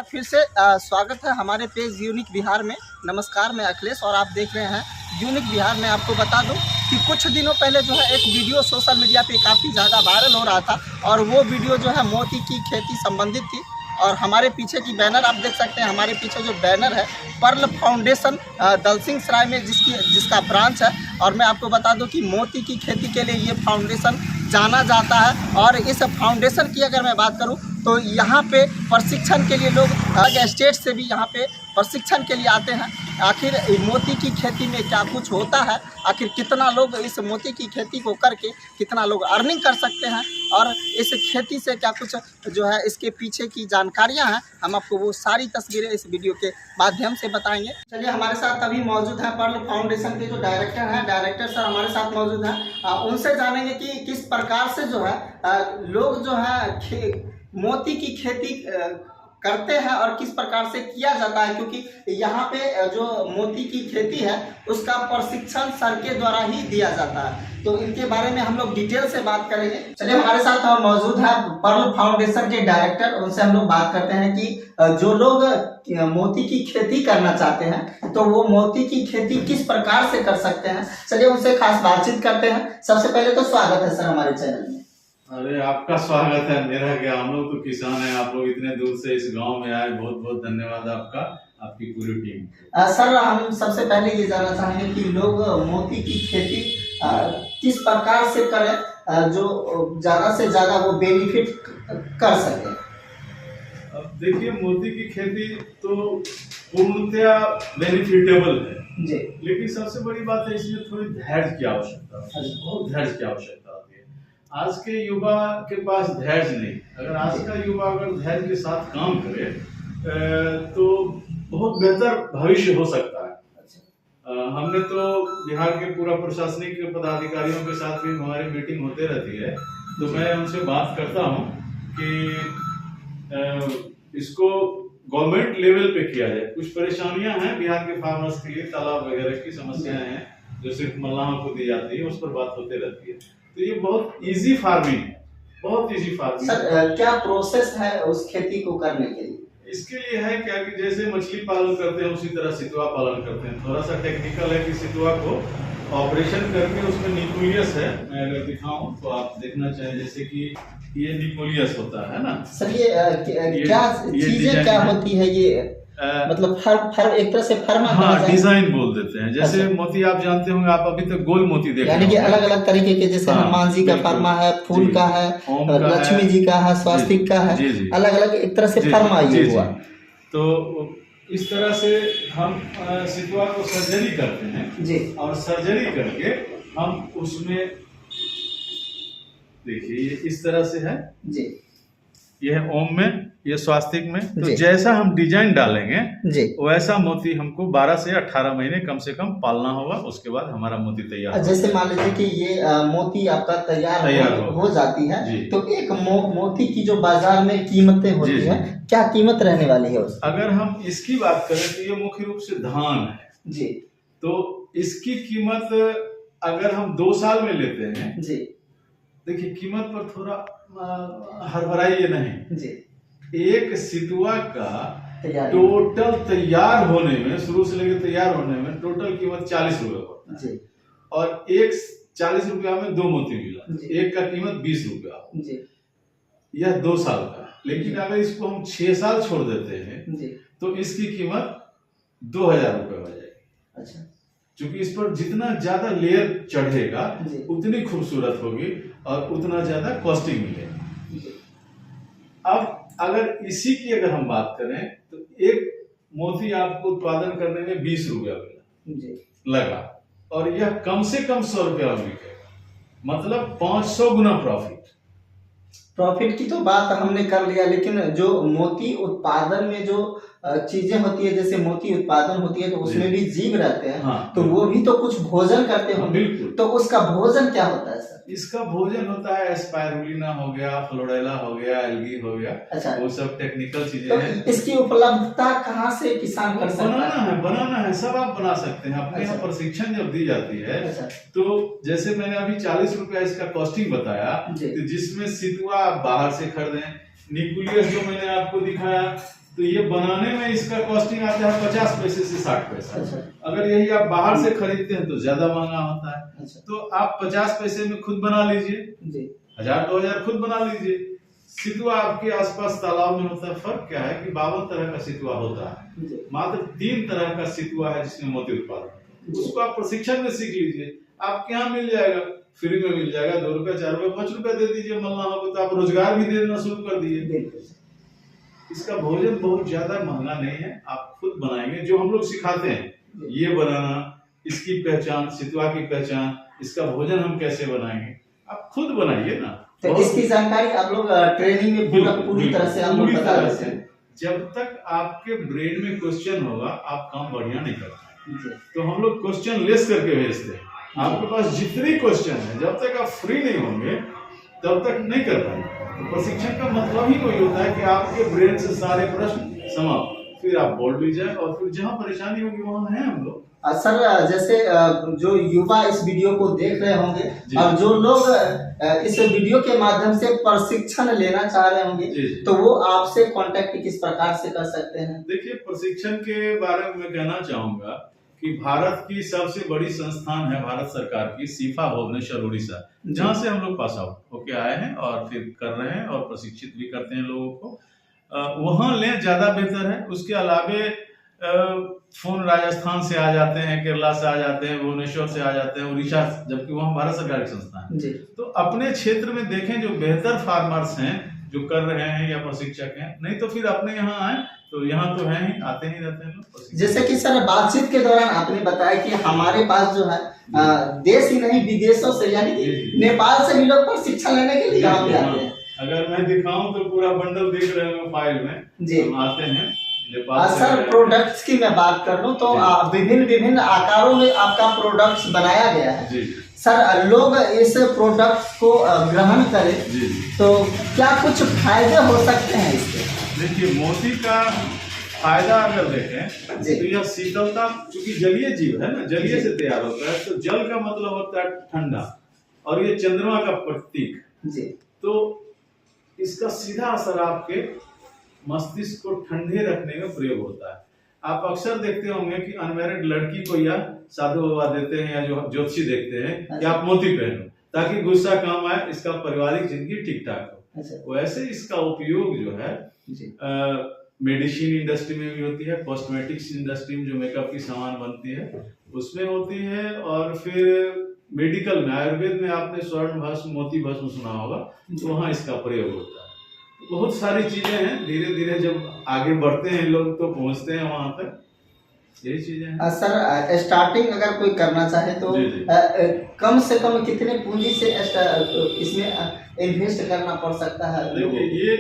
फिर से स्वागत है हमारे पेज यूनिक बिहार में। नमस्कार, मैं अखिलेश और आप देख रहे हैं यूनिक बिहार में। आपको बता दूं कि कुछ दिनों पहले जो है एक वीडियो सोशल मीडिया पे काफ़ी ज़्यादा वायरल हो रहा था और वो वीडियो जो है मोती की खेती संबंधित थी। और हमारे पीछे की बैनर आप देख सकते हैं, हमारे पीछे जो बैनर है पर्ल फाउंडेशन दलसिंह सराय में जिसका ब्रांच है। और मैं आपको बता दूं कि मोती की खेती के लिए ये फाउंडेशन जाना जाता है। और इस फाउंडेशन की अगर मैं बात करूं तो यहाँ पे प्रशिक्षण के लिए लोग अलग स्टेट से भी यहाँ पे प्रशिक्षण के लिए आते हैं। आखिर मोती की खेती में क्या कुछ होता है, आखिर कितना लोग इस मोती की खेती को करके कितना लोग अर्निंग कर सकते हैं और इस खेती से क्या कुछ जो है इसके पीछे की जानकारियां हैं, हम आपको वो सारी तस्वीरें इस वीडियो के माध्यम से बताएंगे। चलिए, हमारे साथ अभी मौजूद है पर्ल फाउंडेशन के जो डायरेक्टर सर हमारे साथ मौजूद हैं। उनसे जानेंगे कि किस प्रकार से जो है लोग जो है मोती की खेती करते हैं और किस प्रकार से किया जाता है, क्योंकि यहाँ पे जो मोती की खेती है उसका प्रशिक्षण सर के द्वारा ही दिया जाता है। तो इनके बारे में हम लोग डिटेल से बात करेंगे। चलिए, हमारे साथ मौजूद है पर्ल फाउंडेशन के डायरेक्टर, उनसे हम लोग बात करते हैं कि जो लोग मोती की खेती करना चाहते हैं तो वो मोती की खेती किस प्रकार से कर सकते हैं। चलिए, उनसे खास बातचीत करते हैं। सबसे पहले तो स्वागत है सर हमारे चैनल में। अरे, आपका स्वागत है, मेरा क्या, हम लोग तो किसान हैं, आप लोग इतने दूर से इस गांव में आए, बहुत बहुत धन्यवाद आपका, आपकी पूरी टीम। सर, हम सबसे पहले ये जानना चाहेंगे कि लोग मोती की खेती किस प्रकार से करें जो ज्यादा से ज्यादा वो बेनिफिट कर सके। अब देखिए, मोती की खेती तो पूर्णतया बेनिफिटेबल है जी, लेकिन सबसे बड़ी बात है इसमें थोड़ी धैर्य की आवश्यकता है, बहुत धैर्य की आवश्यकता होती है। आज के युवा के पास धैर्य नहीं। अगर आज का युवा अगर धैर्य के साथ काम करे तो बहुत बेहतर भविष्य हो सकता है। हमने तो बिहार के पूरा प्रशासनिक पदाधिकारियों के साथ भी हमारी मीटिंग होते रहती है, तो मैं उनसे बात करता हूं कि इसको गवर्नमेंट लेवल पे किया जाए। कुछ परेशानियां हैं बिहार के फार्मर्स के लिए, तालाब वगैरह की समस्याएं हैं जो सिर्फ मल्लाहों को दी जाती है, उस पर बात होते रहती है। तो ये बहुत इजी फार्मिंग है, बहुत इजी फार्मिंग। सर, क्या प्रोसेस है उस खेती को करने के लिए? इसके लिए है क्या कि जैसे मछली पालन करते हैं उसी तरह सितुआ पालन करते हैं। थोड़ा सा टेक्निकल है कि सितुआ को ऑपरेशन करके उसमें न्यूक्लियस है, मैं अगर दिखाऊं तो आप देखना चाहें, जैसे कि ये न्यूक्लियस होता है ना सर। ये क्या चीजें क्या होती है ये? मतलब फर एक तरह से फर्मा, हाँ, डिजाइन बोल देते हैं। जैसे मोती आप जानते होंगे, आप अभी तक गोल मोती देख, यानी कि अलग अलग तरीके के, जैसे हनुमान जी का फर्मा है, फूल का है, लक्ष्मी जी का है, स्वास्तिक का है, अलग अलग एक तरह से फर्मा ये हुआ। तो इस तरह से हम सितुआ को सर्जरी करते हैं जी, और सर्जरी करके हम उसमें देखिए ये इस तरह से है जी, ये है ओम में, ये स्वास्तिक में। तो जैसा हम डिजाइन डालेंगे जी, वैसा मोती हमको 12 से 18 महीने कम से कम पालना होगा, उसके बाद हमारा मोती तैयार। जैसे मान लीजिए कि ये मोती आपका तैयार हो जाती है, तो एक मोती की जो बाजार में कीमतें होती है, क्या कीमत रहने वाली है उसकी? अगर हम इसकी बात करें तो ये मुख्य रूप से धान है जी, तो इसकी कीमत अगर हम 2 साल में लेते हैं जी, देखिए कीमत पर थोड़ा हड़बड़ाइए नहीं जी। एक सितुआ का टोटल तैयार होने में, शुरू से लेकर तैयार होने में टोटल कीमत 40 रुपए पड़ता है जी, और एक 40 रुपया में 2 मोती मिला, एक का कीमत 20 रुपया जी, यह 2 साल का। लेकिन अगर इसको हम 6 साल छोड़ देते हैं जी, तो इसकी कीमत 2000 रुपये हो जाएगी। अच्छा, क्योंकि इस पर जितना ज्यादा लेयर चढ़ेगा उतनी खूबसूरत होगी और उतना ज्यादा कॉस्टिंग मिलेगा। अब अगर इसी की अगर हम बात करें तो एक मोती आपको उत्पादन करने में 20 रुपया लगा, और यह कम से कम 100 रुपया में बिकेगा, मतलब 500 गुना प्रॉफिट की तो बात हमने कर लिया। लेकिन जो मोती उत्पादन में जो चीजें होती है, जैसे मोती उत्पादन होती है तो उसमें भी जीव रहते हैं, हाँ, तो वो भी तो कुछ भोजन करते हैं। बिल्कुल, तो उसका भोजन क्या होता है सर? इसका भोजन होता है स्पाइरुलिना हो गया, फ्लोरेला हो गया, एल्गी हो गया। अच्छा, वो सब टेक्निकल चीजें हैं। इसकी उपलब्धता कहाँ से किसान कर सकता है? बनाना है, सब आप बना सकते हैं। अपने यहाँ प्रशिक्षण जब दी जाती है तो जैसे मैंने अभी 40 रुपया इसका कॉस्टिंग बताया, तो जिसमें सितुआ आप बाहर से खरीदें, न्यूक्लियस जो मैंने आपको दिखाया तो ये बनाने में इसका कॉस्टिंग आता है 50 पैसे से 60 पैसा। अच्छा। अगर यही आप बाहर से खरीदते हैं तो ज्यादा महंगा होता है। अच्छा। तो आप 50 पैसे में खुद बना लीजिए, 1000-2000 खुद बना लीजिए। सितुआ आपके आसपास तालाब में होता है। फर्क क्या है कि 52 तरह का सितुआ होता है, मात्र 3 तरह का सितुआ है जिसमें मोती उत्पादन। उसको आप प्रशिक्षण में सीख लीजिए, आपके यहाँ मिल जाएगा, फ्री में मिल जाएगा। 2 रुपए 4 रुपए 5 रुपए दे दीजिए मल्लाहों को, तो आप रोजगार भी देना शुरू कर दिए। इसका भोजन बहुत ज्यादा महंगा नहीं है, आप खुद बनाएंगे। जो हम लोग सिखाते हैं ये बनाना, इसकी पहचान, सितुआ की पहचान, इसका भोजन हम कैसे बनाएंगे, आप खुद बनाइए ना। तो इसकी जानकारी आप लोग ट्रेनिंग में पूरी तरह से हम लोग बता देते हैं। जब तक आपके ब्रेन में क्वेश्चन होगा आप काम बढ़िया नहीं कर पाएंगे। तो हम लोग क्वेश्चन लेस करके भेजते हैं। आपके पास जितनी क्वेश्चन है, जब तक आप फ्री नहीं होंगे तब तक नहीं कर पाएंगे। तो प्रशिक्षण का मतलब ही वही होता है कि आपके ब्रेन से सारे प्रश्न समाप्त, फिर आप बोल भी जाए, और फिर जहाँ परेशानी होगी वहाँ है हम लोग। सर, जैसे जो युवा इस वीडियो को देख रहे होंगे और जो लोग इस वीडियो के माध्यम से प्रशिक्षण लेना चाह रहे होंगे, तो वो आपसे कांटेक्ट किस प्रकार से कर सकते हैं? देखिए, प्रशिक्षण के बारे में कहना चाहूंगा कि भारत की सबसे बड़ी संस्थान है भारत सरकार की, सीफा भुवनेश्वर उड़ीसा, जहाँ से हम लोग पास आउट होके आए हैं और फिर कर रहे हैं और प्रशिक्षित भी करते हैं लोगों को। वहाँ लें, ज्यादा बेहतर है। उसके अलावे फोन राजस्थान से आ जाते हैं, केरला से आ जाते हैं, भुवनेश्वर से आ जाते हैं, उड़ीसा, जबकि वहाँ भारत सरकार की संस्थान है। तो अपने क्षेत्र में देखें जो बेहतर फार्मर्स हैं जो कर रहे हैं या प्रशिक्षक हैं, नहीं तो फिर अपने यहाँ आए, तो यहाँ तो है ही, आते ही रहते हैं लोग। जैसे कि सर, बातचीत के दौरान आपने बताया कि हमारे पास जो है देश ही नहीं विदेशों से, यानी कि नेपाल से भी लोग प्रशिक्षण लेने के लिए यहाँ पे आते हैं। अगर मैं दिखाऊं तो पूरा बंडल देख रहे हो फाइल में जी, हम आते हैं। सर, प्रोडक्ट्स की मैं बात कर लूं तो विभिन्न आकारों में आपका प्रोडक्ट्स बनाया गया है जी। सर, लोग इस प्रोडक्ट्स को ग्रहण करें जी, तो क्या कुछ फायदे हो सकते हैं इसके? देखिए, मोती का फायदा अगर देखें तो यह शीतलता, क्योंकि जलीय जीव है ना, जलीय से तैयार होता है, तो जल का मतलब होता है ठंडा, और ये चंद्रमा का प्रतीक जी। तो इसका सीधा असर आपके मस्तिष्क को ठंडे रखने में प्रयोग होता है। आप अक्सर देखते होंगे कि अनमैरिड लड़की को या साधु बाबा देते हैं या जो ज्योतिषी देखते हैं कि आप मोती पहनो ताकि गुस्सा कम आए, इसका पारिवारिक जिंदगी ठीक ठाक हो। वैसे इसका उपयोग जो है मेडिसिन इंडस्ट्री में भी होती है, कॉस्मेटिक्स इंडस्ट्री में जो मेकअप की सामान बनती है उसमें होती है, और फिर मेडिकल में, आयुर्वेद में आपने स्वर्ण भस्म, मोती भस्म सुना होगा, तो वहाँ इसका प्रयोग होता है। बहुत सारी चीजें हैं, धीरे धीरे जब आगे बढ़ते हैं लोग तो पहुंचते हैं वहां तक, यही चीजें हैं। सर, स्टार्टिंग अगर कोई करना चाहे तो कम से कम कितने पूंजी से इसमें इन्वेस्ट करना पड़ सकता है? देखिए, ये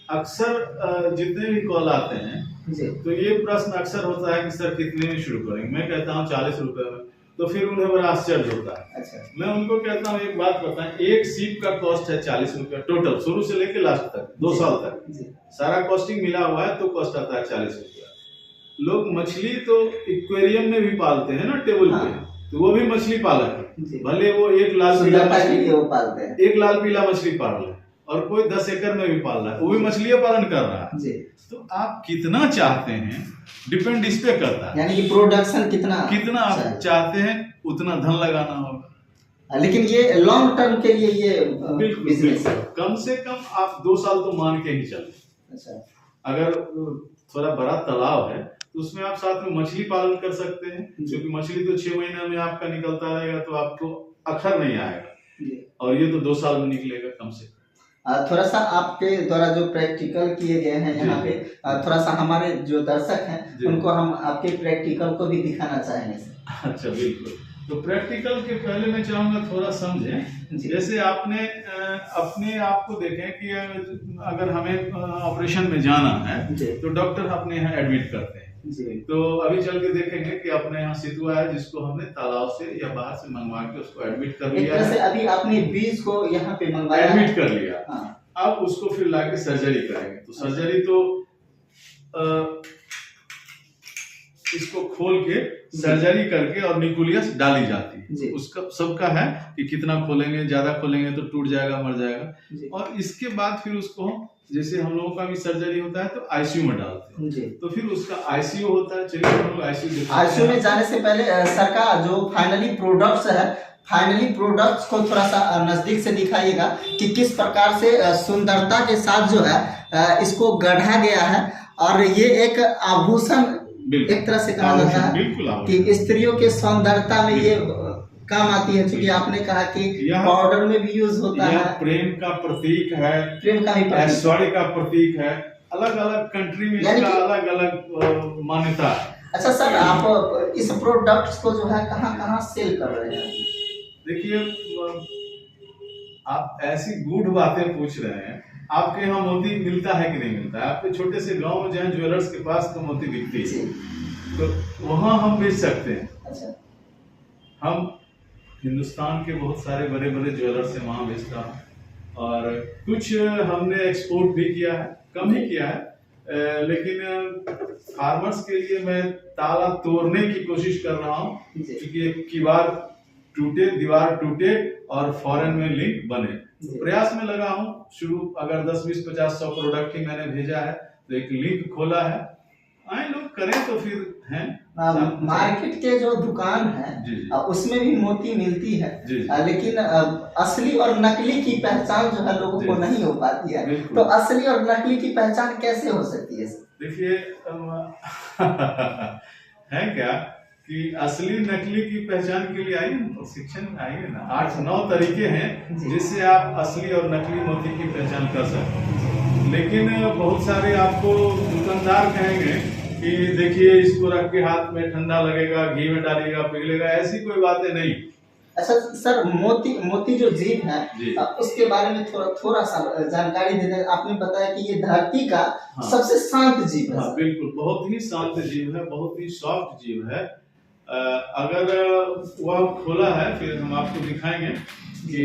अक्सर जितने भी कॉल आते हैं तो ये प्रश्न अक्सर होता है कि सर कितने में शुरू करेंगे। मैं कहता हूँ 40 रुपए में, तो फिर उन्हें बड़ा आश्चर्य होता है। अच्छा। मैं उनको कहता हूँ एक बात बताएं, एक सीप का कॉस्ट है 40 रुपया टोटल, शुरू से लेके लास्ट तक, 2 साल तक सारा कॉस्टिंग मिला हुआ है, तो कॉस्ट आता है 40 रुपया। लोग मछली तो एक्वेरियम में भी पालते हैं ना, टेबल पे, तो वो भी मछली पालक है, भले वो एक लाल पीला मछली पाल रहे, और कोई 10 एकड़ में भी पाल रहा है, वो भी मछली पालन कर रहा है। तो आप कितना चाहते हैं डिपेंड इस पे करता है, यानी कि प्रोडक्शन कितना आप चाहते हैं उतना धन लगाना होगा। लेकिन ये लॉन्ग टर्म के लिए ये बिजनेस है, कम से कम आप 2 साल तो मान के ही चले। अच्छा। अगर थोड़ा बड़ा तालाब है तो उसमें आप साथ में मछली पालन कर सकते हैं, क्योंकि मछली तो 6 महीना में आपका निकलता रहेगा, तो आपको अखर नहीं आएगा, और ये तो 2 साल में निकलेगा कम से कम। थोड़ा सा आपके द्वारा जो प्रैक्टिकल किए गए हैं यहाँ पे, थोड़ा सा हमारे जो दर्शक हैं उनको हम आपके प्रैक्टिकल को भी दिखाना चाहेंगे। अच्छा, बिल्कुल। तो प्रैक्टिकल के पहले मैं चाहूंगा थोड़ा समझें। जैसे आपने अपने आप को देखें कि अगर हमें ऑपरेशन में जाना है तो डॉक्टर अपने यहाँ एडमिट करते हैं। तो अभी चल के देखेंगे कि अपने यहाँ सितुआ है जिसको हमने तालाब से या बाहर से मंगवा के उसको एडमिट कर लिया है। अभी आपने बीज को यहाँ पे मंगवाया, एडमिट कर लिया। हाँ। अब उसको फिर लाके सर्जरी करेंगे। तो सर्जरी तो इसको खोल के सर्जरी करके और न्यूक्लियस डाली जाती है। उसका सबका है कि कितना खोलेंगे, ज्यादा खोलेंगे तो टूट जाएगा, मर जाएगा। और इसके बाद फिर उसको जैसे हम लोगों का भी सर्जरी होता है तो आईसीयू में डालते हैं, तो फिर उसका आईसीयू होता है। चलिए हम लोग आईसीयू में जाने से पहले सर का जो फाइनली प्रोडक्ट्स है, फाइनली प्रोडक्ट्स को थोड़ा सा नजदीक से दिखाइएगा कि किस प्रकार से सुंदरता के साथ जो है इसको गढ़ा गया है। और ये एक आभूषण एक तरह से कहा जाता है कि स्त्रियों के सौंदर्यता में ये काम आती है, क्योंकि आपने कहा कि पाउडर में भी यूज होता है। प्रेम का प्रतीक है, प्रेम का भी ऐश्वर्य का प्रतीक है। अलग अलग कंट्री में इसका अलग अलग मान्यता है। अच्छा सर, आप इस प्रोडक्ट्स को जो है कहाँ सेल कर रहे हैं? देखिए, आप ऐसी गूढ़ बातें पूछ रहे हैं। आपके यहाँ मोती मिलता है कि नहीं मिलता है? आपके छोटे से गांव में जहाँ ज्वेलर्स के पास तो मोती बिकती है, तो वहाँ हम बेच सकते हैं। अच्छा। हम हिंदुस्तान के बहुत सारे बड़े बड़े ज्वेलर्स से वहाँ बेचता हूँ, और कुछ हमने एक्सपोर्ट भी किया है, कम ही किया है। लेकिन फार्मर्स के लिए मैं ताला तोड़ने की कोशिश कर रहा हूँ, क्योंकि दीवार टूटे और फॉरेन में लिंक बने। प्रयास में लगा हूँ। शुरू अगर 10, 20, 50, 100 प्रोडक्ट ही मैंने भेजा है, तो एक लिंक खोला है। आए लोग करें तो फिर हैं। मार्केट के जो दुकान है उसमें भी मोती मिलती है, लेकिन असली और नकली की पहचान जो है लोगों को नहीं हो पाती है। तो असली और नकली की पहचान कैसे हो सकती है? देखिए है क्या कि असली नकली की पहचान के लिए आइए ना, प्रशिक्षण में आइए ना। 8-9 तरीके हैं जिससे आप असली और नकली मोती की पहचान कर सकते हैं। लेकिन बहुत सारे आपको दुकानदार कहेंगे कि देखिए इसको रख के हाथ में ठंडा लगेगा, घी में डालिएगा, पिघलेगा, ऐसी कोई बातें नहीं। अच्छा सर, मोती जो जीव है उसके बारे में थोड़ा सा जानकारी दे दें। आपने बताया कि ये धरती का सबसे शांत जीव है। बिल्कुल, बहुत ही शांत जीव है, बहुत ही सॉफ्ट जीव है। अगर वह खोला है फिर हम आपको दिखाएंगे कि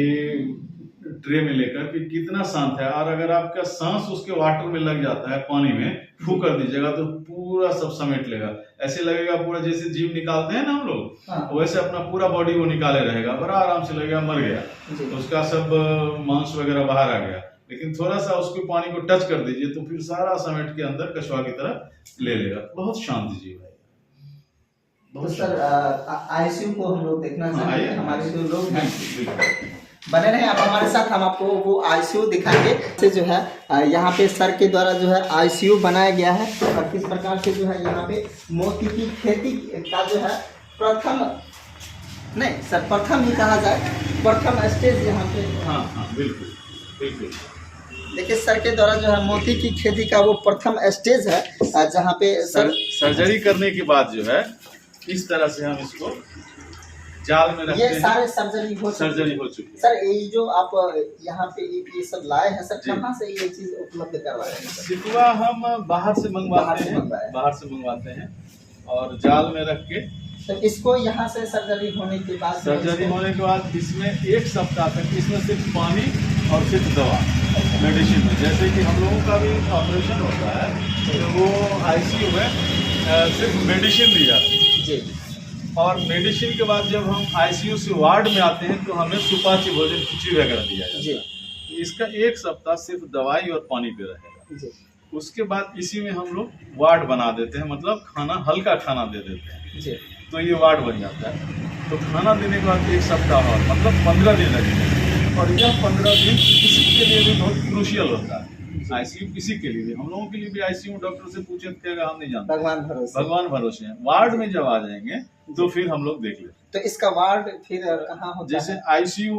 ट्रे में लेकर कि कितना शांत है। और अगर आपका सांस उसके वाटर में लग जाता है, पानी में फू कर दीजिएगा तो पूरा सब समेट लेगा। ऐसे लगेगा पूरा जैसे जीव निकालते हैं ना हम लोग, वैसे अपना पूरा बॉडी वो निकाले रहेगा, बड़ा आराम से लगेगा मर गया, तो उसका सब मांस वगैरह बाहर आ गया। लेकिन थोड़ा सा उसके पानी को टच कर दीजिए तो फिर सारा समेट के अंदर कछुआ की तरह ले लेगा। बहुत शांत जीव है। तो सर आईसीयू को हम लोग देखना चाहेंगे। हमारे जो लोग हैं बने रहे आप हमारे साथ, हम आपको वो आईसीयू दिखाएंगे से जो है यहाँ पे सर के द्वारा जो है आईसीयू बनाया गया है, और किस प्रकार से जो है यहाँ पे मोती की खेती का जो है प्रथम ही कहा जाए, प्रथम स्टेज यहाँ पे। हाँ बिल्कुल बिल्कुल। देखिए सर के द्वारा जो है मोती की खेती का वो प्रथम स्टेज है, जहाँ पे सर्जरी करने के बाद जो है इस तरह से हम इसको जाल में रखते हैं। ये सारे सर्जरी हो चुकी है। सर ये जो आप यहाँ पे ये सब लाए हैं सर, कहाँ से ये चीज उपलब्ध करवाए हैं? सिकुआ हम बाहर से मंगवाते हैं और जाल में रख के, तो इसको यहाँ से सर्जरी होने के बाद इसमें 1 सप्ताह तक इसमें सिर्फ पानी और सिर्फ दवा, मेडिसिन में। जैसे कि हम लोगों का भी ऑपरेशन होता है तो वो आईसीयू में सिर्फ मेडिसिन दी जाती है, और मेडिसिन के बाद जब हम आईसीयू से वार्ड में आते हैं तो हमें सुपाच्य भोजन, खिचड़ी वगैरह दिया जाता है। इसका 1 सप्ताह सिर्फ दवाई और पानी पे रहेगा। उसके बाद इसी में हम लोग वार्ड बना देते हैं, मतलब खाना, हल्का खाना दे देते हैं, तो ये वार्ड बन जाता है। तो खाना देने के बाद 1 सप्ताह और मतलब 15 दिन लगेगा, और यह 15 दिन किसी के लिए भी बहुत क्रूशियल होता है। आईसीयू किसी के लिए भी, हम लोगों के लिए भी आईसीयू डॉक्टर से पूछे तो हम नहीं जानते, भगवान भरोसे हैं। वार्ड में जब आ जाएंगे तो फिर हम लोग देख लेते। तो इसका वार्ड फिर कहाँ होता है? जैसे आईसीयू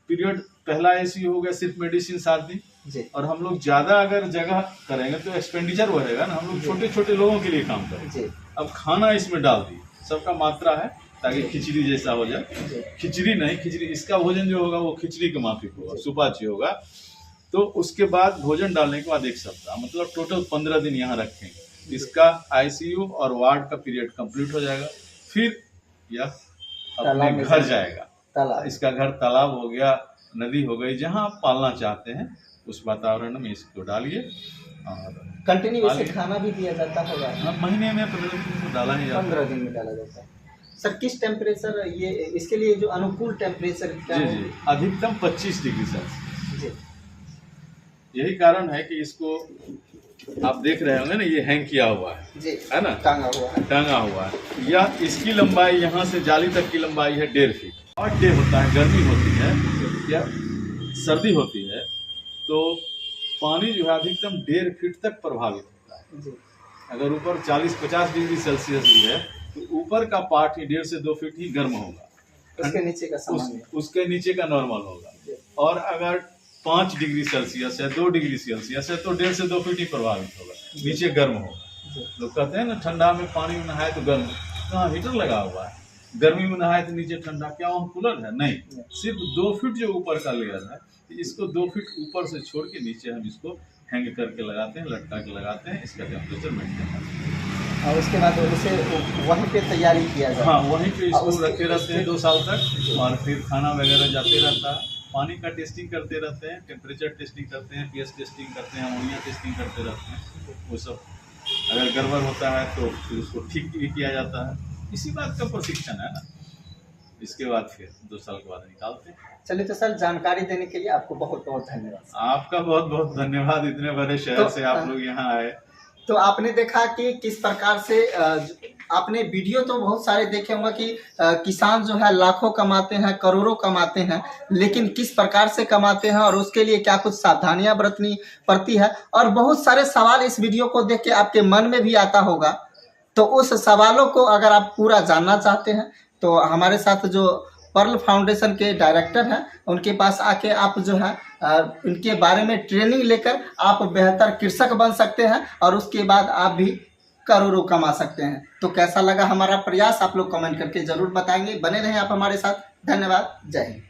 पीरियड, पहला आईसीयू हो गया सिर्फ मेडिसिन 7 दिन, और हम लोग ज्यादा अगर जगह करेंगे तो एक्सपेंडिचर बढ़ेगा ना, हम लोग छोटे छोटे लोगों के लिए काम करें। अब खाना इसमें डाल दिए, सबका मात्रा है ताकि खिचड़ी जैसा हो जाए। खिचड़ी नहीं, खिचड़ी इसका भोजन जो होगा वो खिचड़ी के माफिक होगा, सुपाच्य होगा। तो उसके बाद भोजन डालने के बाद 1 सप्ताह, मतलब टोटल 15 दिन यहाँ रखेंगे। इसका आईसीयू और वार्ड का पीरियड कंप्लीट हो जाएगा, फिर यह अपने घर जाएगा। इसका घर तालाब हो गया, नदी हो गई, जहाँ आप पालना चाहते हैं उस वातावरण में इसको डालिए और कंटिन्यू इसे खाना भी दिया जाता होगा? महीने में 15 दिन में डाला ही जाता है। 15 दिन में डाला जाता है। सर किस टेम्परेचर ये इसके लिए जो अनुकूल टेम्परेचर क्या जी है? जी, अधिकतम 25 डिग्री सेल्सियस। जी यही कारण है कि इसको आप देख रहे होंगे ना, ये हैंग किया हुआ है जी, है ना, टांगा हुआ है। या इसकी लंबाई यहाँ से जाली तक की लंबाई है 1.5 फीट। हॉट डे होता है, गर्मी होती है या सर्दी होती है, तो पानी जो है अधिकतम 1.5 फीट तक प्रभावित होता है जी। अगर ऊपर 40-50 डिग्री सेल्सियस भी है तो ऊपर का पार्ट ही 1.5 से 2 फीट ही गर्म होगा, उसके नीचे का सामान्य उसके नीचे का नॉर्मल होगा। और अगर 5 डिग्री सेल्सियस है, 2 डिग्री सेल्सियस है, तो 1.5 से 2 फीट ही प्रभावित होगा, नीचे गर्म होगा। लोग कहते हैं ना ठंडा में पानी में नहाए तो गर्म, कहाँ हीटर लगा हुआ है, गर्मी में नहाए तो नीचे ठंडा, क्या वहाँ कूलर है? नहीं, सिर्फ 2 फीट जो ऊपर का लेयर है, इसको 2 फीट ऊपर से छोड़ के नीचे हम इसको हैंग करके लगाते हैं, लटका के लगाते हैं, इसका टेम्परेचर मेंटेन करते हैं। और उसके बाद उसे वहीं पे तैयारी किया जाता है। हाँ, वहीं पे इसको रखे रहते हैं 2 साल तक, और फिर खाना वगैरह जाते रहता है, पानी का टेस्टिंग करते रहते हैं, टेम्परेचर टेस्टिंग करते हैं, पीएच टेस्टिंग करते हैं, अमोनिया टेस्टिंग करते रहते हैं। वो सब अगर गड़बड़ होता है तो फिर उसको ठीक भी किया जाता है। इसी बात का प्रशिक्षण है ना। इसके बाद फिर 2 साल के बाद निकालते हैं। चलिए, तो सर जानकारी देने के लिए आपको बहुत बहुत धन्यवाद। आपका बहुत बहुत धन्यवाद, इतने बड़े शहर से आप लोग यहाँ आए। तो आपने देखा कि किस प्रकार से आपने वीडियो तो बहुत सारे देखे होंगे कि किसान जो है लाखों कमाते हैं, करोड़ों कमाते हैं, लेकिन किस प्रकार से कमाते हैं और उसके लिए क्या कुछ सावधानियां बरतनी पड़ती है। और बहुत सारे सवाल इस वीडियो को देख के आपके मन में भी आता होगा। तो उस सवालों को अगर आप पूरा जानना चाहते हैं तो हमारे साथ जो पर्ल फाउंडेशन के डायरेक्टर हैं, उनके पास आके आप जो है इनके बारे में ट्रेनिंग लेकर आप बेहतर कृषक बन सकते हैं और उसके बाद आप भी करोड़ों कमा सकते हैं। तो कैसा लगा हमारा प्रयास आप लोग कमेंट करके जरूर बताएंगे। बने रहें आप हमारे साथ। धन्यवाद। जय हिंद।